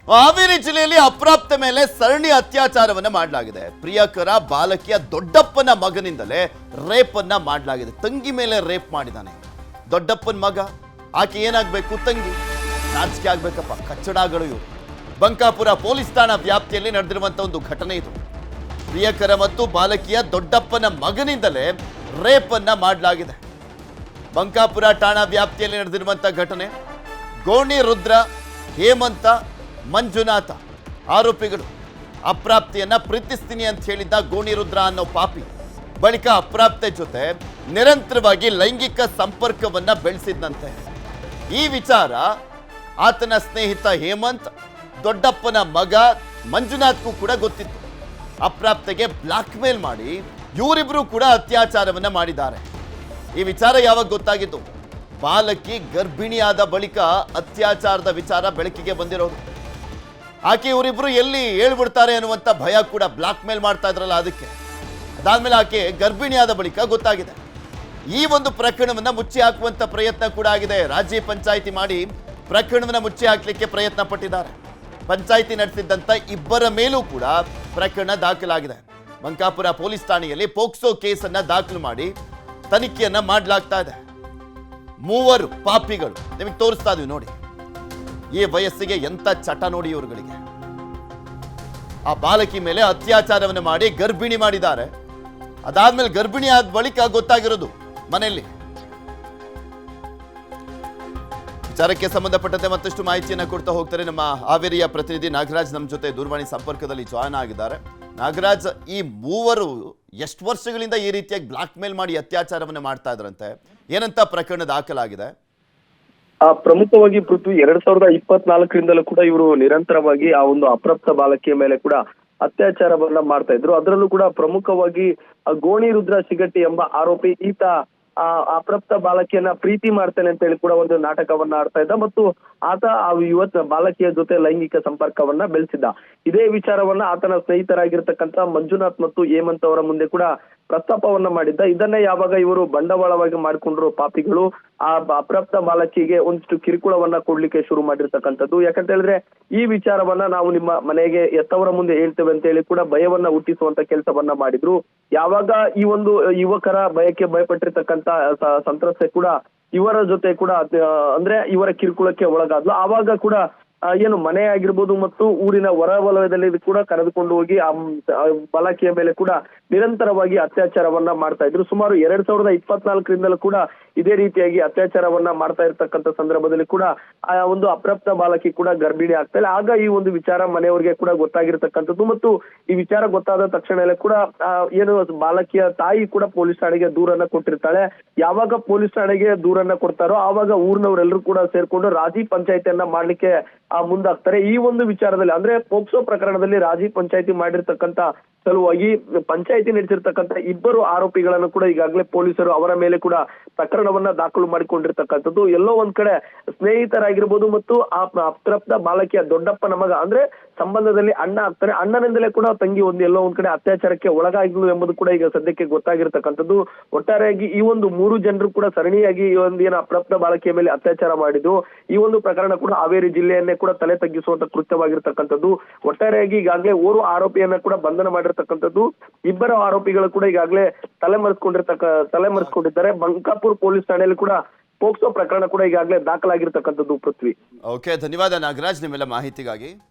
ಹಾವೇರಿ ಜಿಲ್ಲೆಯಲ್ಲಿ ಅಪ್ರಾಪ್ತ ಮೇಲೆ ಸರಣಿ ಅತ್ಯಾಚಾರವನ್ನ ಮಾಡಲಾಗಿದೆ. ಪ್ರಿಯಕರ ಬಾಲಕಿಯ ದೊಡ್ಡಪ್ಪನ ಮಗನಿಂದಲೇ ರೇಪ್ ಅನ್ನ ಮಾಡಲಾಗಿದೆ. ತಂಗಿ ಮೇಲೆ ರೇಪ್ ಮಾಡಿದಾನೆ ದೊಡ್ಡಪ್ಪನ ಮಗ. ಆಕೆ ಏನಾಗಬೇಕು? ತಂಗಿ. ನಾಚಿಕೆ ಆಗ್ಬೇಕಪ್ಪ, ಕಚ್ಚಡಗಳು ಇವು. ಬಂಕಾಪುರ ಪೊಲೀಸ್ ಠಾಣಾ ವ್ಯಾಪ್ತಿಯಲ್ಲಿ ನಡೆದಿರುವಂತಹ ಒಂದು ಘಟನೆ ಇದು. ಪ್ರಿಯಕರ ಮತ್ತು ಬಾಲಕಿಯ ದೊಡ್ಡಪ್ಪನ ಮಗನಿಂದಲೇ ರೇಪ್ ಅನ್ನ ಮಾಡಲಾಗಿದೆ. ಬಂಕಾಪುರ ಠಾಣಾ ವ್ಯಾಪ್ತಿಯಲ್ಲಿ ನಡೆದಿರುವಂತಹ ಘಟನೆ. ಗೋಣಿ ರುದ್ರ, ಹೇಮಂತ, ಮಂಜುನಾಥ ಆರೋಪಿಗಳು. ಅಪ್ರಾಪ್ತಿಯನ್ನ ಪ್ರೀತಿಸ್ತೀನಿ ಅಂತ ಹೇಳಿದ್ದ ಗೋಣಿ ರುದ್ರ ಅನ್ನೋ ಪಾಪಿ ಬಳಿಕ ಅಪ್ರಾಪ್ತೆ ಜೊತೆ ನಿರಂತರವಾಗಿ ಲೈಂಗಿಕ ಸಂಪರ್ಕವನ್ನ ಬೆಳೆಸಿದ್ದಂತೆ. ಈ ವಿಚಾರ ಆತನ ಸ್ನೇಹಿತ ಹೇಮಂತ್, ದೊಡ್ಡಪ್ಪನ ಮಗ ಮಂಜುನಾಥ್ಗೂ ಕೂಡ ಗೊತ್ತಿತ್ತು. ಅಪ್ರಾಪ್ತೆಗೆ ಬ್ಲಾಕ್ ಮೇಲ್ ಮಾಡಿ ಇವರಿಬ್ರು ಕೂಡ ಅತ್ಯಾಚಾರವನ್ನ ಮಾಡಿದ್ದಾರೆ. ಈ ವಿಚಾರ ಯಾವಾಗ ಗೊತ್ತಾಗಿತ್ತು? ಬಾಲಕಿ ಗರ್ಭಿಣಿಯಾದ ಬಳಿಕ ಅತ್ಯಾಚಾರದ ವಿಚಾರ ಬೆಳಕಿಗೆ ಬಂದಿರೋದು. ಆಕೆ ಇವರಿಬ್ರು ಎಲ್ಲಿ ಹೇಳ್ಬಿಡ್ತಾರೆ ಅನ್ನುವಂಥ ಭಯ ಕೂಡ, ಬ್ಲಾಕ್ ಮೇಲ್ ಮಾಡ್ತಾ ಇದ್ರಲ್ಲ ಅದಕ್ಕೆ. ಅದಾದ್ಮೇಲೆ ಆಕೆ ಗರ್ಭಿಣಿಯಾದ ಬಳಿಕ ಗೊತ್ತಾಗಿದೆ. ಈ ಒಂದು ಪ್ರಕರಣವನ್ನ ಮುಚ್ಚಿ ಹಾಕುವಂತ ಪ್ರಯತ್ನ ಕೂಡ ಆಗಿದೆ. ರಾಜ್ಯ ಪಂಚಾಯಿತಿ ಮಾಡಿ ಪ್ರಕರಣವನ್ನ ಮುಚ್ಚಿ ಹಾಕಲಿಕ್ಕೆ ಪ್ರಯತ್ನ ಪಟ್ಟಿದ್ದಾರೆ. ಪಂಚಾಯಿತಿ ನಡೆಸಿದ್ದಂತ ಇಬ್ಬರ ಮೇಲೂ ಕೂಡ ಪ್ರಕರಣ ದಾಖಲಾಗಿದೆ. ಬಂಕಾಪುರ ಪೊಲೀಸ್ ಠಾಣೆಯಲ್ಲಿ ಪೋಕ್ಸೋ ಕೇಸನ್ನ ದಾಖಲು ಮಾಡಿ ತನಿಖೆಯನ್ನ ಮಾಡಲಾಗ್ತಾ ಇದೆ. ಮೂವರು ಪಾಪಿಗಳು ನಿಮಗೆ ತೋರಿಸ್ತಾ ಇದೀವಿ ನೋಡಿ. ಈ ವಯಸ್ಸಿಗೆ ಎಂತ ಚಟ ನೋಡಿ ಇವರುಗಳಿಗೆ. ಆ ಬಾಲಕಿ ಮೇಲೆ ಅತ್ಯಾಚಾರವನ್ನು ಮಾಡಿ ಗರ್ಭಿಣಿ ಮಾಡಿದ್ದಾರೆ. ಅದಾದ್ಮೇಲೆ ಗರ್ಭಿಣಿ ಆದ ಬಳಿಕ ಗೊತ್ತಾಗಿರೋದು ಮನೆಯಲ್ಲಿ. ವಿಚಾರಕ್ಕೆ ಸಂಬಂಧಪಟ್ಟಂತೆ ಮತ್ತಷ್ಟು ಮಾಹಿತಿಯನ್ನು ಕೊಡ್ತಾ ಹೋಗ್ತಾರೆ ನಮ್ಮ ಹಾವೇರಿಯ ಪ್ರತಿನಿಧಿ ನಾಗರಾಜ್. ನಮ್ಮ ಜೊತೆ ದೂರವಾಣಿ ಸಂಪರ್ಕದಲ್ಲಿ ಜಾಯ್ನ್ ಆಗಿದ್ದಾರೆ. ನಾಗರಾಜ್, ಈ ಮೂವರು ಎಷ್ಟು ವರ್ಷಗಳಿಂದ ಈ ರೀತಿಯಾಗಿ ಬ್ಲಾಕ್ ಮೇಲ್ ಮಾಡಿ ಅತ್ಯಾಚಾರವನ್ನು ಮಾಡ್ತಾ ಇದ್ರಂತೆ? ಏನಂತ ಪ್ರಕರಣ ದಾಖಲಾಗಿದೆ? ಪ್ರಮುಖವಾಗಿ ಪೃಥ್ವಿ 2024ರಿಂದಲೂ ಕೂಡ ಇವರು ನಿರಂತರವಾಗಿ ಆ ಒಂದು ಅಪ್ರಾಪ್ತ ಬಾಲಕಿಯ ಮೇಲೆ ಕೂಡ ಅತ್ಯಾಚಾರವನ್ನ ಮಾಡ್ತಾ ಇದ್ರು. ಅದರಲ್ಲೂ ಕೂಡ ಪ್ರಮುಖವಾಗಿ ಗೋಣಿ ರುದ್ರ ಶಿಗಟ್ಟಿ ಎಂಬ ಆರೋಪಿ ಈತ ಅಪ್ರಾಪ್ತ ಬಾಲಕಿಯನ್ನ ಪ್ರೀತಿ ಮಾಡ್ತೇನೆ ಅಂತ ಹೇಳಿ ಕೂಡ ಒಂದು ನಾಟಕವನ್ನ ಆಡ್ತಾ ಇದ್ದ ಮತ್ತು ಆತ ಆ ಬಾಲಕಿಯ ಜೊತೆ ಲೈಂಗಿಕ ಸಂಪರ್ಕವನ್ನ ಬೆಳೆಸಿದ್ದ. ಇದೇ ವಿಚಾರವನ್ನ ಆತನ ಸ್ನೇಹಿತರಾಗಿರ್ತಕ್ಕಂಥ ಮಂಜುನಾಥ್ ಮತ್ತು ಹೇಮಂತ್ ಅವರ ಮುಂದೆ ಕೂಡ ಪ್ರಸ್ತಾಪವನ್ನ ಮಾಡಿದ್ದ. ಇದನ್ನೇ ಯಾವಾಗ ಇವರು ಬಂಡವಾಳವಾಗಿ ಮಾಡಿಕೊಂಡ್ರು ಪಾಪಿಗಳು, ಆ ಅಪ್ರಾಪ್ತ ಬಾಲಕಿಗೆ ಒಂದಿಷ್ಟು ಕಿರುಕುಳವನ್ನ ಕೊಡ್ಲಿಕ್ಕೆ ಶುರು ಮಾಡಿರ್ತಕ್ಕಂಥದ್ದು. ಯಾಕಂತ ಹೇಳಿದ್ರೆ ಈ ವಿಚಾರವನ್ನ ನಾವು ನಿಮ್ಮ ಮನೆಗೆ ಎತ್ತವರ ಮುಂದೆ ಹೇಳ್ತೇವೆ ಅಂತ ಹೇಳಿ ಕೂಡ ಭಯವನ್ನ ಹುಟ್ಟಿಸುವಂತ ಕೆಲಸವನ್ನ ಮಾಡಿದ್ರು. ಯಾವಾಗ ಈ ಒಂದು ಯುವಕರ ಭಯಕ್ಕೆ ಭಯಪಟ್ಟಿರ್ತಕ್ಕಂಥ ಸಂತ್ರಸ್ತೆ ಕೂಡ ಇವರ ಜೊತೆ ಕೂಡ ಅಂದ್ರೆ ಇವರ ಕಿರುಕುಳಕ್ಕೆ ಒಳಗಾದ್ಲು. ಆವಾಗ ಕೂಡ ಏನು ಮನೆ ಆಗಿರ್ಬೋದು ಮತ್ತು ಊರಿನ ಹೊರ ವಲಯದಲ್ಲಿ ಕೂಡ ಕರೆದುಕೊಂಡು ಹೋಗಿ ಆ ಬಾಲಕಿಯ ಮೇಲೆ ಕೂಡ ನಿರಂತರವಾಗಿ ಅತ್ಯಾಚಾರವನ್ನ ಮಾಡ್ತಾ ಇದ್ರು. ಸುಮಾರು 2024ರಿಂದಲೂ ಕೂಡ ಇದೇ ರೀತಿಯಾಗಿ ಅತ್ಯಾಚಾರವನ್ನ ಮಾಡ್ತಾ ಇರ್ತಕ್ಕಂಥ ಸಂದರ್ಭದಲ್ಲಿ ಕೂಡ ಆ ಒಂದು ಅಪ್ರಾಪ್ತ ಬಾಲಕಿ ಕೂಡ ಗರ್ಭಿಣಿ ಆಗ್ತಾ ಇಲ್ಲ. ಆಗ ಈ ಒಂದು ವಿಚಾರ ಮನೆಯವರಿಗೆ ಕೂಡ ಗೊತ್ತಾಗಿರ್ತಕ್ಕಂಥದ್ದು ಮತ್ತು ಈ ವಿಚಾರ ಗೊತ್ತಾದ ತಕ್ಷಣ ಕೂಡ ಏನು ಬಾಲಕಿಯ ತಾಯಿ ಕೂಡ ಪೊಲೀಸ್ ಠಾಣೆಗೆ ದೂರನ್ನ ಕೊಟ್ಟಿರ್ತಾಳೆ. ಯಾವಾಗ ಪೊಲೀಸ್ ಠಾಣೆಗೆ ದೂರನ್ನ ಕೊಡ್ತಾರೋ ಆವಾಗ ಊರಿನವರೆಲ್ಲರೂ ಕೂಡ ಸೇರ್ಕೊಂಡು ರಾಜಿ ಪಂಚಾಯತಿಯನ್ನ ಮಾಡ್ಲಿಕ್ಕೆ ಮುಂದಾಗ್ತಾರೆ. ಈ ಒಂದು ವಿಚಾರದಲ್ಲಿ ಅಂದ್ರೆ ಪೋಕ್ಸೋ ಪ್ರಕರಣದಲ್ಲಿ ರಾಜಿ ಪಂಚಾಯತಿ ಮಾಡಿರ್ತಕ್ಕಂಥ ಸಲುವಾಗಿ ಪಂಚಾಯತಿ ನಡೆಸಿರ್ತಕ್ಕಂಥ ಇಬ್ಬರು ಆರೋಪಿಗಳನ್ನು ಕೂಡ ಈಗಾಗಲೇ ಪೊಲೀಸರು ಅವರ ಮೇಲೆ ಕೂಡ ಪ್ರಕರಣವನ್ನ ದಾಖಲು ಮಾಡಿಕೊಂಡಿರ್ತಕ್ಕಂಥದ್ದು. ಎಲ್ಲೋ ಒಂದ್ ಕಡೆ ಸ್ನೇಹಿತರಾಗಿರ್ಬೋದು ಮತ್ತು ಆ ಅಪ್ರಾಪ್ತ ಬಾಲಕಿಯ ದೊಡ್ಡಪ್ಪನ ಮಗ ಅಂದ್ರೆ ಸಂಬಂಧದಲ್ಲಿ ಅಣ್ಣ ಆಗ್ತಾರೆ. ಅಣ್ಣನಿಂದಲೇ ಕೂಡ ತಂಗಿ ಎಲ್ಲೋ ಒಂದ್ ಕಡೆ ಅತ್ಯಾಚಾರಕ್ಕೆ ಒಳಗಾಗಿದ್ಲು ಎಂಬುದು ಕೂಡ ಈಗ ಸದ್ಯಕ್ಕೆ ಗೊತ್ತಾಗಿರ್ತಕ್ಕಂಥದ್ದು. ಒಟ್ಟಾರೆಯಾಗಿ ಈ ಒಂದು ಮೂರು ಜನರು ಕೂಡ ಸರಣಿಯಾಗಿ ಈ ಒಂದು ಏನು ಅಪ್ರಾಪ್ತ ಬಾಲಕಿಯ ಮೇಲೆ ಅತ್ಯಾಚಾರ ಮಾಡಿದ್ರು. ಈ ಒಂದು ಪ್ರಕರಣ ಕೂಡ ಹಾವೇರಿ ಜಿಲ್ಲೆಯನ್ನೇ ಕೂಡ ತಲೆ ತಗ್ಗಿಸುವಂತ ಕೃತ್ಯವಾಗಿರ್ತಕ್ಕಂಥದ್ದು. ಒಟ್ಟಾರೆಯಾಗಿ ಈಗಾಗಲೇ ಓರ್ವ ಆರೋಪಿಯನ್ನ ಕೂಡ ಬಂಧನ ಮಾಡಿರ್ತಕ್ಕಂಥದ್ದು. ಇಬ್ಬರ ಆರೋಪಿಗಳು ಕೂಡ ಈಗಾಗಲೇ ತಲೆಮರೆಸ್ಕೊಂಡಿದ್ದಾರೆ. ಬಂಕಾಪುರ್ ಪೊಲೀಸ್ ಠಾಣೆಯಲ್ಲಿ ಕೂಡ ಪೋಕ್ಸೋ ಪ್ರಕರಣ ಕೂಡ ಈಗಾಗಲೇ ದಾಖಲಾಗಿರ್ತಕ್ಕಂಥದ್ದು. ಪೃಥ್ವಿ. ಓಕೆ, ಧನ್ಯವಾದ ನಾಗರಾಜ್ ನಿಮ್ಮೆಲ್ಲ ಮಾಹಿತಿಗಾಗಿ.